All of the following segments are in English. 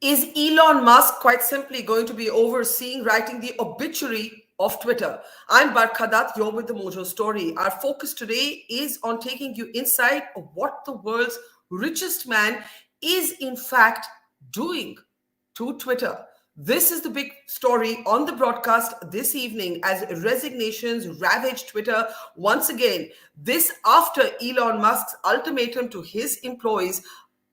Is Elon Musk quite simply going to be overseeing writing the obituary of Twitter? I'm Barkhadat, you're with the Mojo Story. Our focus today is on taking you inside of what the world's richest man is in fact doing to Twitter. This is the big story on the broadcast this evening as resignations ravage Twitter once again. This after Elon Musk's ultimatum to his employees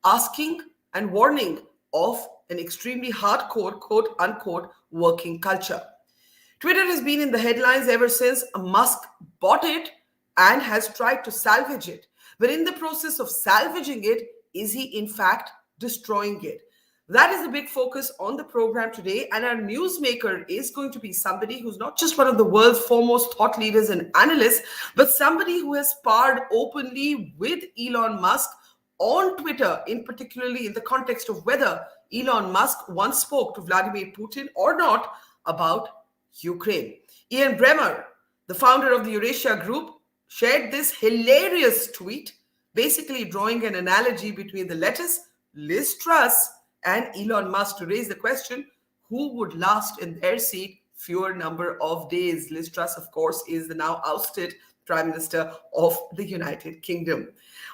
asking and warning of an extremely hardcore, quote unquote, working culture. Twitter has been in the headlines ever since Musk bought it and has tried to salvage it. But in the process of salvaging it, is he in fact destroying it? That is the big focus on the program today. And our newsmaker is going to be somebody who's not just one of the world's foremost thought leaders and analysts, but somebody who has sparred openly with Elon Musk on Twitter, in particularly in the context of whether Elon Musk once spoke to Vladimir Putin or not about Ukraine. Ian Bremmer, the founder of the Eurasia Group, shared this hilarious tweet, basically drawing an analogy between the lettuce, Liz Truss, and Elon Musk to raise the question, who would last in their seat fewer number of days? Liz Truss, of course, is the now ousted Prime Minister of the United Kingdom.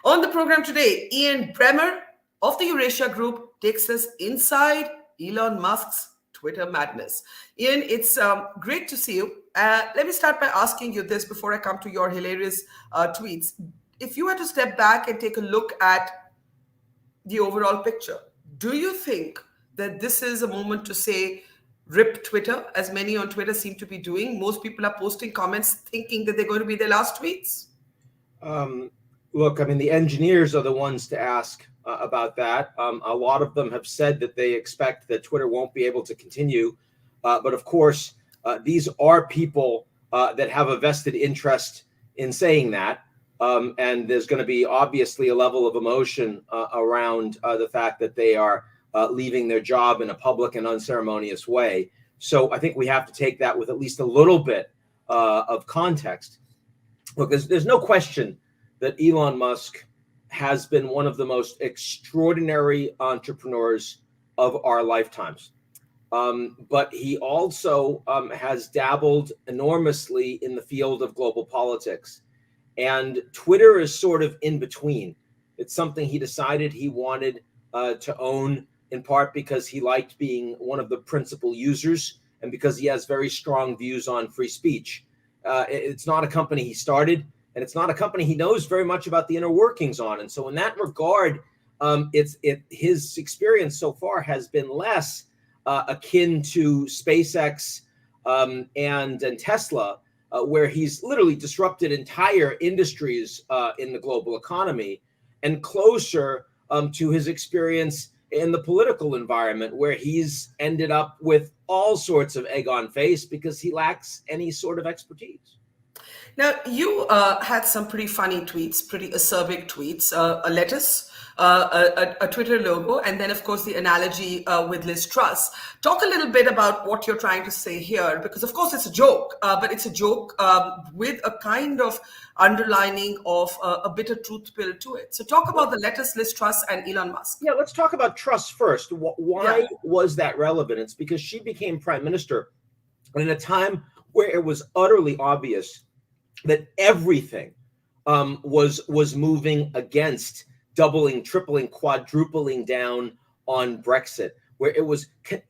On the program today, Ian Bremmer of the Eurasia Group takes us inside Elon Musk's Twitter madness. Ian, it's great to see you. Let me start by asking you this before I come to your hilarious tweets. If you had to step back and take a look at the overall picture, do you think that this is a moment to say, rip Twitter, as many on Twitter seem to be doing? Most people are posting comments thinking that they're going to be their last tweets. Look, I mean, the engineers are the ones to ask about that. A lot of them have said that they expect that Twitter won't be able to continue. But of course, these are people that have a vested interest in saying that. And there's going to be obviously a level of emotion around the fact that they are leaving their job in a public and unceremonious way. So I think we have to take that with at least a little bit of context. Look, there's no question that Elon Musk has been one of the most extraordinary entrepreneurs of our lifetimes. But he also has dabbled enormously in the field of global politics. And Twitter is sort of in between. It's something he decided he wanted to own, in part because he liked being one of the principal users and because he has very strong views on free speech. It's not a company he started, and it's not a company he knows very much about the inner workings on. And so in that regard, his experience so far has been less akin to SpaceX and Tesla, where he's literally disrupted entire industries in the global economy, and closer to his experience in the political environment, where he's ended up with all sorts of egg on face because he lacks any sort of expertise. Now, you had some pretty funny tweets, pretty acerbic tweets, a lettuce, a Twitter logo, and then, of course, the analogy with Liz Truss. Talk a little bit about what you're trying to say here, because, of course, it's a joke, but it's a joke with a kind of underlining of a bitter truth pill to it. So talk about the lettuce, Liz Truss, and Elon Musk. Yeah, let's talk about Truss first. Why was that relevant? It's because she became prime minister in a time where it was utterly obvious that everything was moving against doubling, tripling, quadrupling down on Brexit, where it was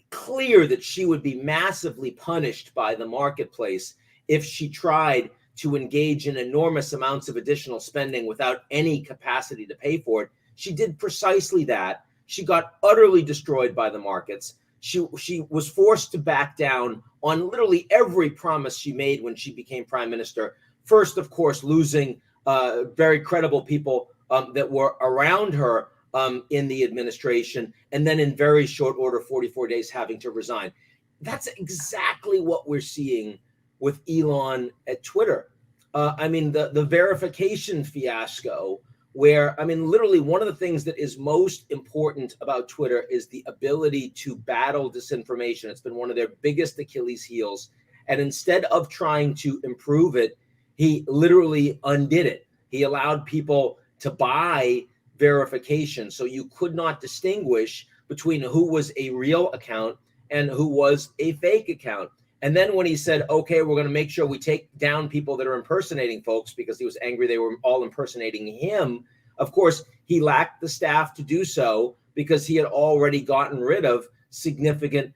clear that she would be massively punished by the marketplace if she tried to engage in enormous amounts of additional spending without any capacity to pay for it. She did precisely that. She got utterly destroyed by the markets. She was forced to back down on literally every promise she made when she became prime minister. First, of course, losing very credible people that were around her in the administration, and then in very short order, 44 days, having to resign. That's exactly what we're seeing with Elon at Twitter. I mean, the verification fiasco, where, I mean, literally one of the things that is most important about Twitter is the ability to battle disinformation. It's been one of their biggest Achilles heels. And instead of trying to improve it, he literally undid it. He allowed people to buy verification, so you could not distinguish between who was a real account and who was a fake account. And then when he said, okay, we're going to make sure we take down people that are impersonating folks, because he was angry they were all impersonating him, of course, he lacked the staff to do so, because he had already gotten rid of significant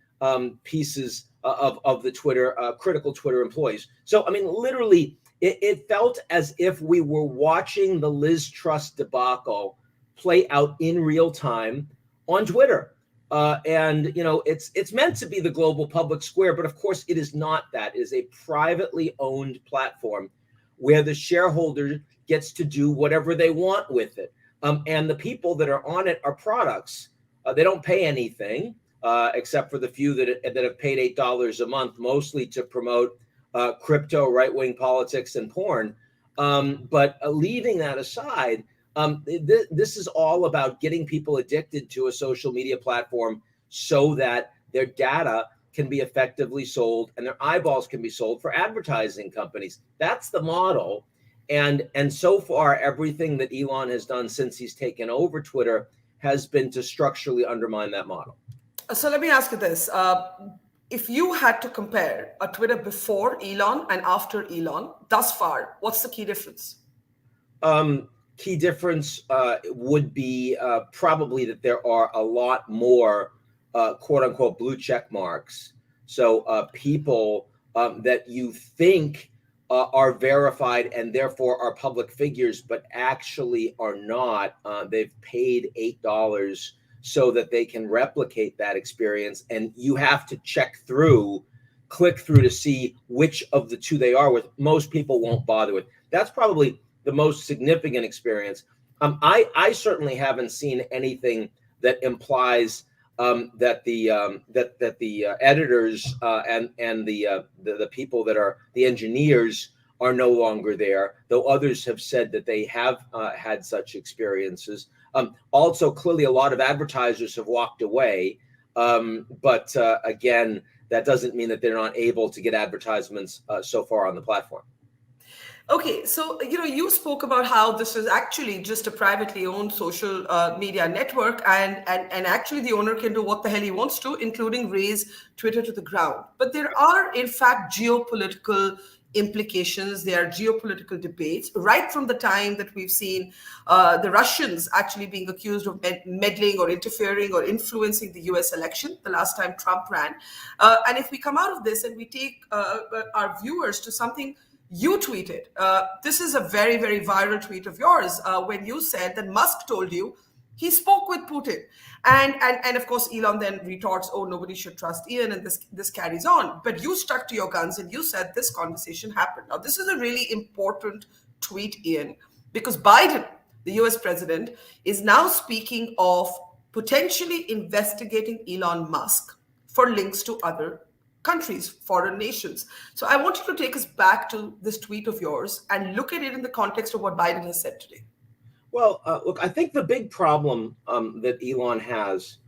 pieces of the Twitter, critical Twitter employees. So, I mean, literally, it felt as if we were watching the Liz Truss debacle play out in real time on Twitter. And, you know, it's meant to be the global public square, but of course it is not that. It is a privately owned platform where the shareholder gets to do whatever they want with it. And the people that are on it are products. They don't pay anything, except for the few that have paid $8 a month, mostly to promote crypto, right-wing politics, and porn. But leaving that aside, this is all about getting people addicted to a social media platform so that their data can be effectively sold and their eyeballs can be sold for advertising companies. That's the model. And so far, everything that Elon has done since he's taken over Twitter has been to structurally undermine that model. So let me ask you this. If you had to compare a Twitter before Elon and after Elon thus far, what's the key difference? Key difference would be probably that there are a lot more quote unquote blue check marks. So people that you think are verified and therefore are public figures, but actually are not. They've paid $8 so that they can replicate that experience. And you have to click through to see which of the two they are with. Most people won't bother with. That's probably the most significant experience. I certainly haven't seen anything that implies that the editors and the people that are the engineers are no longer there, though others have said that they have had such experiences. Also, clearly, a lot of advertisers have walked away, but again, that doesn't mean that they're not able to get advertisements so far on the platform. Okay, so you spoke about how this is actually just a privately owned social media network, and actually the owner can do what the hell he wants to, including raise Twitter to the ground. But there are, in fact, geopolitical implications. There are geopolitical debates right from the time that we've seen the Russians actually being accused of meddling or interfering or influencing the US election the last time Trump ran. And if we come out of this and we take our viewers to something you tweeted, this is a very, very viral tweet of yours when you said that Musk told you he spoke with Putin. And of course, Elon then retorts, oh, nobody should trust Ian, and this carries on. But you stuck to your guns and you said this conversation happened. Now, this is a really important tweet, Ian, because Biden, the US president, is now speaking of potentially investigating Elon Musk for links to other countries, foreign nations. So I want you to take us back to this tweet of yours and look at it in the context of what Biden has said today. Well, look, I think the big problem that Elon has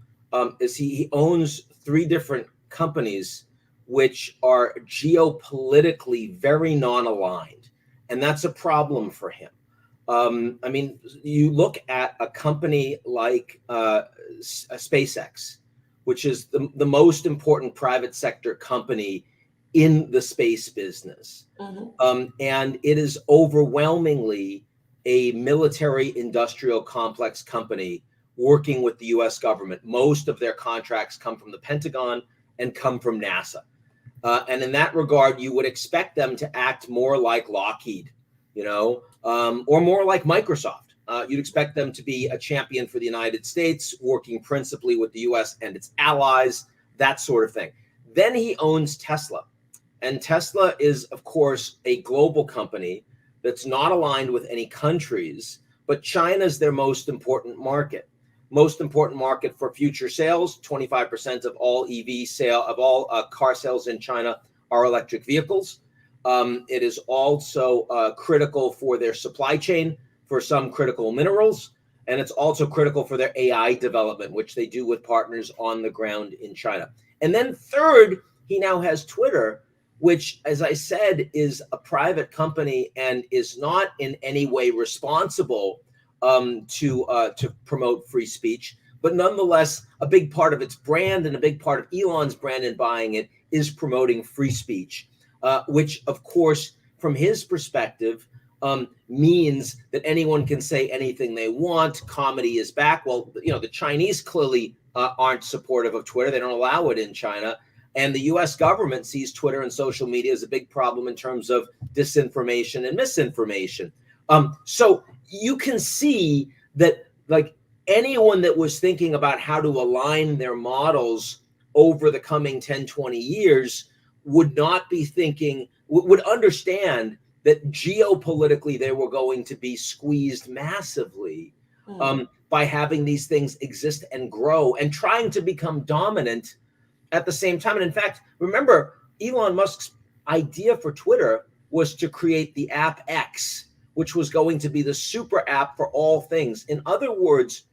is he owns 3 different companies which are geopolitically very non-aligned, and that's a problem for him. I mean, you look at a company like SpaceX, which is the most important private sector company in the space business. Mm-hmm. And it is overwhelmingly a military industrial complex company working with the US government. Most of their contracts come from the Pentagon and come from NASA. And in that regard, you would expect them to act more like Lockheed, or more like Microsoft. You'd expect them to be a champion for the United States, working principally with the US and its allies, that sort of thing. Then he owns Tesla. And Tesla is, of course, a global company that's not aligned with any countries, but China's their most important market. Most important market for future sales. 25% of all car sales in China are electric vehicles. It is also critical for their supply chain for some critical minerals, and it's also critical for their AI development, which they do with partners on the ground in China. And then third, he now has Twitter, which, as I said, is a private company and is not in any way responsible to promote free speech, But nonetheless, a big part of its brand and a big part of Elon's brand in buying it is promoting free speech, which, of course, from his perspective, means that anyone can say anything they want. Comedy is back. Well, the Chinese clearly aren't supportive of Twitter. They don't allow it in China. And the US government sees Twitter and social media as a big problem in terms of disinformation and misinformation. So you can see that, like, anyone that was thinking about how to align their models over the coming 10, 20 years would not be thinking, would understand that geopolitically they were going to be squeezed massively by having these things exist and grow and trying to become dominant at the same time. And in fact, remember, Elon Musk's idea for Twitter was to create the app X, which was going to be the super app for all things. In other words,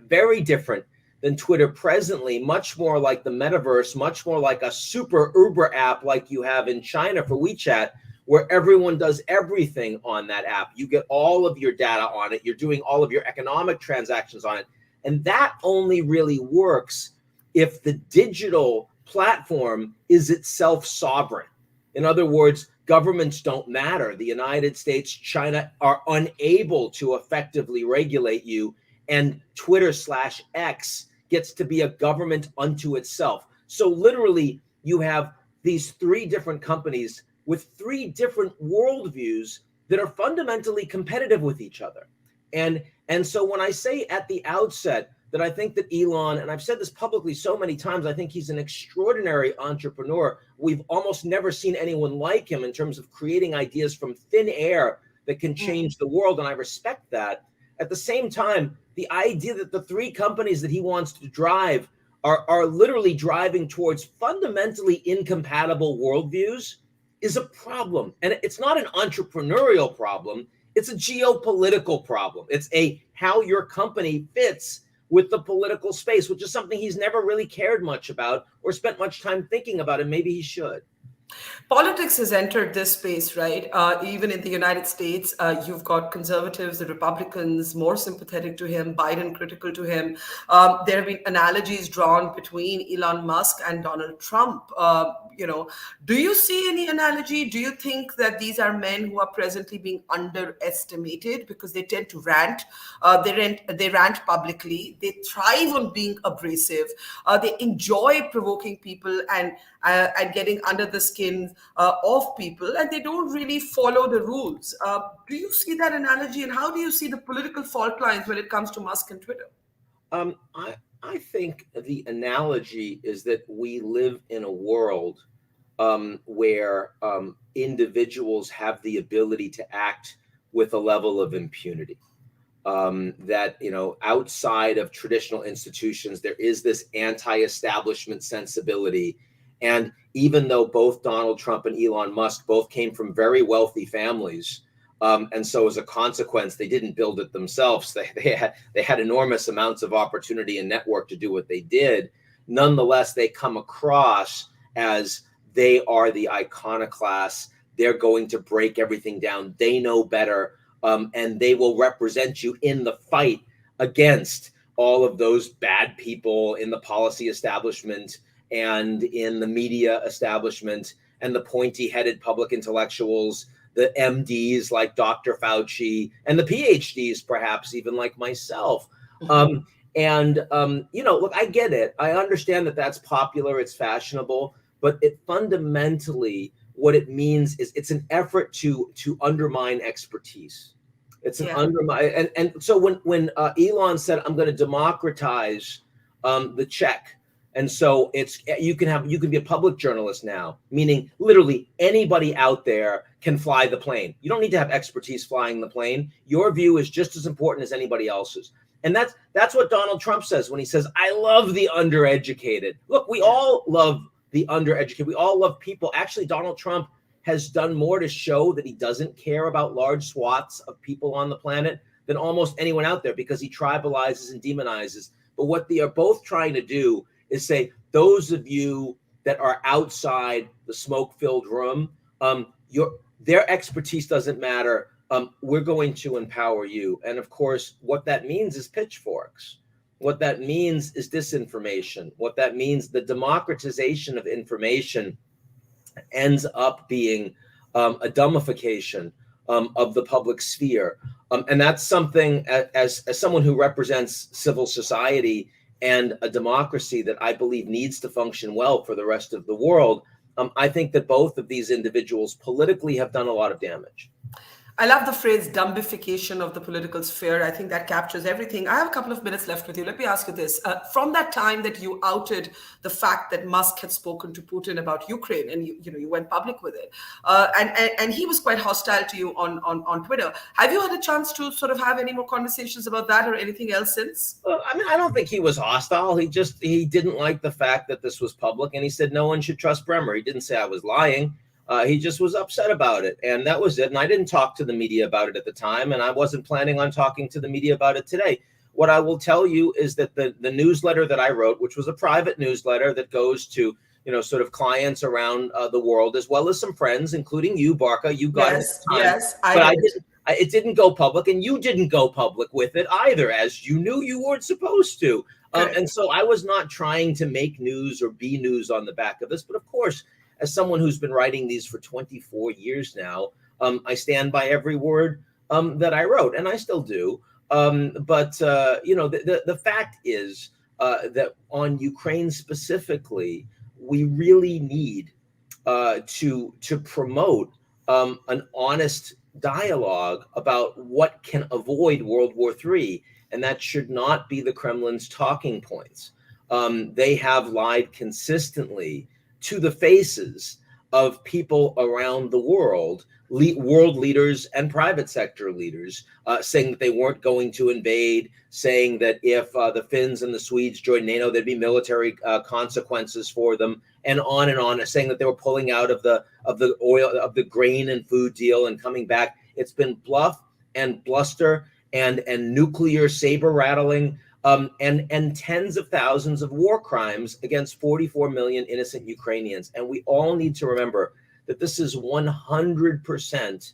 very different than Twitter presently, much more like the metaverse, much more like a super Uber app like you have in China for WeChat, where everyone does everything on that app. You get all of your data on it. You're doing all of your economic transactions on it. And that only really works if the digital platform is itself sovereign. In other words, governments don't matter. The United States, China are unable to effectively regulate you. And Twitter/X gets to be a government unto itself. So literally, you have these three different companies with three different worldviews that are fundamentally competitive with each other. And so when I say at the outset that I think that Elon, and I've said this publicly so many times, I think he's an extraordinary entrepreneur. We've almost never seen anyone like him in terms of creating ideas from thin air that can change the world, and I respect that. At the same time, the idea that the three companies that he wants to drive are literally driving towards fundamentally incompatible worldviews is a problem. And it's not an entrepreneurial problem. It's a geopolitical problem. It's how your company fits with the political space, which is something he's never really cared much about or spent much time thinking about, and maybe he should. Politics has entered this space, right? Even in the United States, you've got conservatives, the Republicans more sympathetic to him, Biden critical to him. There have been analogies drawn between Elon Musk and Donald Trump. Do you see any analogy? Do you think that these are men who are presently being underestimated because they tend to rant? They rant publicly. They thrive on being abrasive. They enjoy provoking people and getting under the skin of people, and they don't really follow the rules. Do you see that analogy, and how do you see the political fault lines when it comes to Musk and Twitter? I think the analogy is that we live in a world where individuals have the ability to act with a level of impunity. That, outside of traditional institutions, there is this anti-establishment sensibility. And even though both Donald Trump and Elon Musk both came from very wealthy families, and so as a consequence, they didn't build it themselves. They had enormous amounts of opportunity and network to do what they did. Nonetheless, they come across as they are the iconoclasts. They're going to break everything down. They know better, and they will represent you in the fight against all of those bad people in the policy establishment and in the media establishment and the pointy-headed public intellectuals, the MDs like Dr. Fauci, and the PhDs, perhaps even like myself. Look, I get it. I understand that that's popular, it's fashionable, but it fundamentally, what it means is it's an effort to undermine expertise. It's an undermine. And so when Elon said, I'm going to democratize the check, and so you can be a public journalist now, meaning literally anybody out there can fly the plane. You don't need to have expertise flying the plane. Your view is just as important as anybody else's. And that's what Donald Trump says when he says, I love the undereducated. Look, we all love the undereducated. We all love people. Actually, Donald Trump has done more to show that he doesn't care about large swaths of people on the planet than almost anyone out there, because he tribalizes and demonizes. But what they are both trying to do is say, those of you that are outside the smoke-filled room, their expertise doesn't matter. We're going to empower you. And of course, what that means is pitchforks. what that means is disinformation. What that means, the democratization of information ends up being a dumbification of the public sphere. And that's something, as someone who represents civil society and a democracy that I believe needs to function well for the rest of the world, I think that both of these individuals politically have done a lot of damage. I love the phrase dumbification of the political sphere. I think that captures everything. I have a couple of minutes left with you. Let me ask you this. From that time that you outed the fact that Musk had spoken to Putin about Ukraine, and you went public with it, and he was quite hostile to you on Twitter. Have you had a chance to sort of have any more conversations about that or anything else since? Well, I mean, I don't think he was hostile. He didn't like the fact that this was public, and he said no one should trust Bremmer. He didn't say I was lying. He just was upset about it, and that was it. And I didn't talk to the media about it at the time, and I wasn't planning on talking to the media about it today. What I will tell you is that the newsletter that I wrote, which was a private newsletter that goes to sort of clients around the world, as well as some friends, including you, Barca. You got it. Yes, I didn't. It didn't go public, and you didn't go public with it either, as you knew you weren't supposed to. And so I was not trying to make news or be news on the back of this, but of course, as someone who's been writing these for 24 years now, I stand by every word that I wrote, and I still do. But the fact is that on Ukraine specifically, we really need to promote an honest dialogue about what can avoid World War III, and that should not be the Kremlin's talking points. They have lied consistently to the faces of people around the world, world leaders and private sector leaders, saying that they weren't going to invade, saying that if the Finns and the Swedes joined NATO, there'd be military consequences for them, and on, saying that they were pulling out of the oil, of the grain and food deal and coming back. It's been bluff and bluster and nuclear saber rattling. And tens of thousands of war crimes against 44 million innocent Ukrainians. And we all need to remember that this is 100%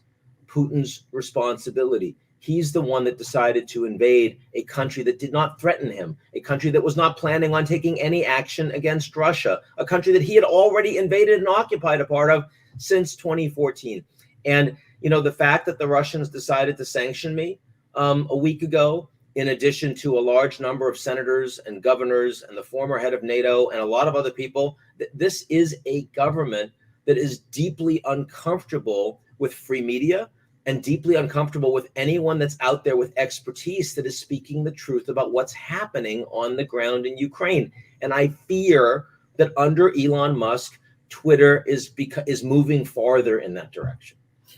Putin's responsibility. He's the one that decided to invade a country that did not threaten him, a country that was not planning on taking any action against Russia, a country that he had already invaded and occupied a part of since 2014. And, the fact that the Russians decided to sanction me a week ago, in addition to a large number of senators and governors and the former head of NATO and a lot of other people, this is a government that is deeply uncomfortable with free media and deeply uncomfortable with anyone that's out there with expertise that is speaking the truth about what's happening on the ground in Ukraine. And I fear that under Elon Musk, Twitter is moving farther in that direction.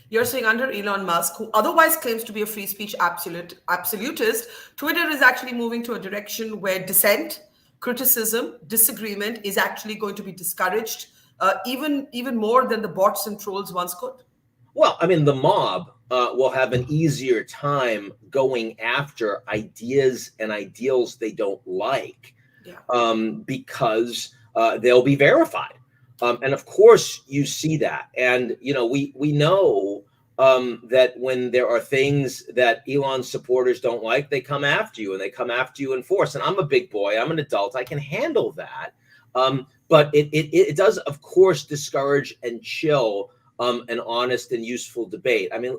You're saying under Elon Musk, who otherwise claims to be a free speech absolutist, Twitter is actually moving to a direction where dissent, criticism, disagreement is actually going to be discouraged, even more than the bots and trolls once could? Well, I mean, the mob will have an easier time going after ideas and ideals they don't like, because they'll be verified. And of course, you see that. And, we know that when there are things that Elon's supporters don't like, they come after you, and they come after you in force. And I'm a big boy. I'm an adult. I can handle that. But it does, of course, discourage and chill an honest and useful debate. I mean,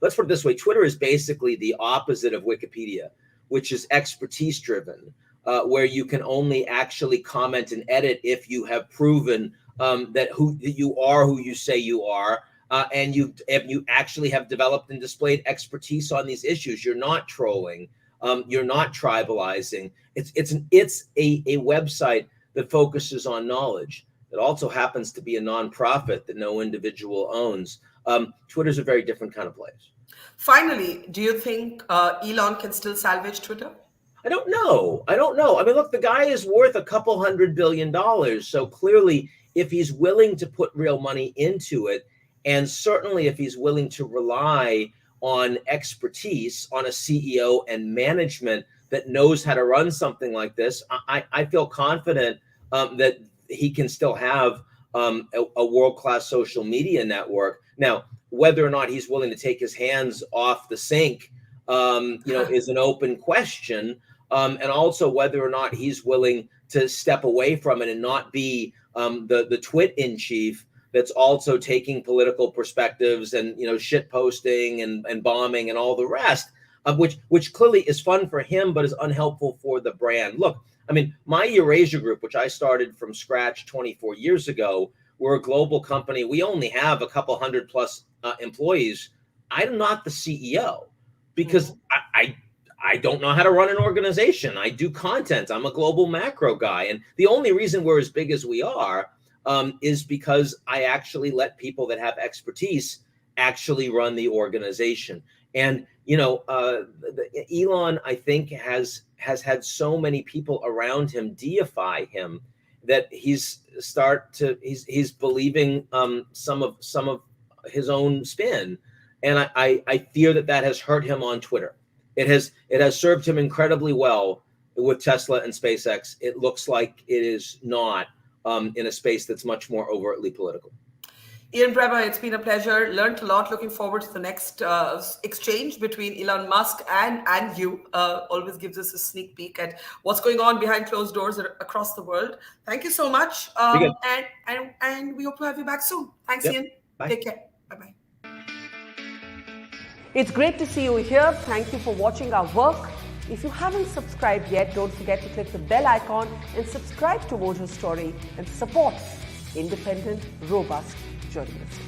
let's put it this way. Twitter is basically the opposite of Wikipedia, which is expertise driven, where you can only actually comment and edit if you have proven that you are who you say you are, and if you actually have developed and displayed expertise on these issues. You're not trolling, you're not tribalizing. It's a website that focuses on knowledge. It also happens to be a nonprofit that no individual owns. Twitter's a very different kind of place. Finally, do you think Elon can still salvage Twitter? I don't know. I mean, look, the guy is worth a couple $100 billion. So clearly, if he's willing to put real money into it, and certainly if he's willing to rely on expertise, on a CEO and management that knows how to run something like this, I feel confident that he can still have a world-class social media network. Now, whether or not he's willing to take his hands off the sink, is an open question. and also whether or not he's willing to step away from it and not be the twit in chief that's also taking political perspectives and shit posting and bombing and all the rest, which clearly is fun for him but is unhelpful for the brand. Look, I mean, my Eurasia group, which I started from scratch 24 years ago, we're a global company. We only have a couple hundred plus employees. I'm not the CEO because I don't know how to run an organization. I do content. I'm a global macro guy. And the only reason we're as big as we are is because I actually let people that have expertise actually run the organization. And, Elon, I think, has had so many people around him deify him that he's believing some of his own spin. And I fear that has hurt him on Twitter. It has served him incredibly well with Tesla and SpaceX. It looks like it is not in a space that's much more overtly political. Ian Bremmer, it's been a pleasure. Learned a lot. Looking forward to the next exchange between Elon Musk and you. Always gives us a sneak peek at what's going on behind closed doors across the world. Thank you so much. And we hope to have you back soon. Thanks, Yep. Ian. Bye. Take care. Bye-bye. It's great to see you here. Thank you for watching our work. If you haven't subscribed yet, don't forget to click the bell icon and subscribe to Mojo Story and support independent, robust journalism.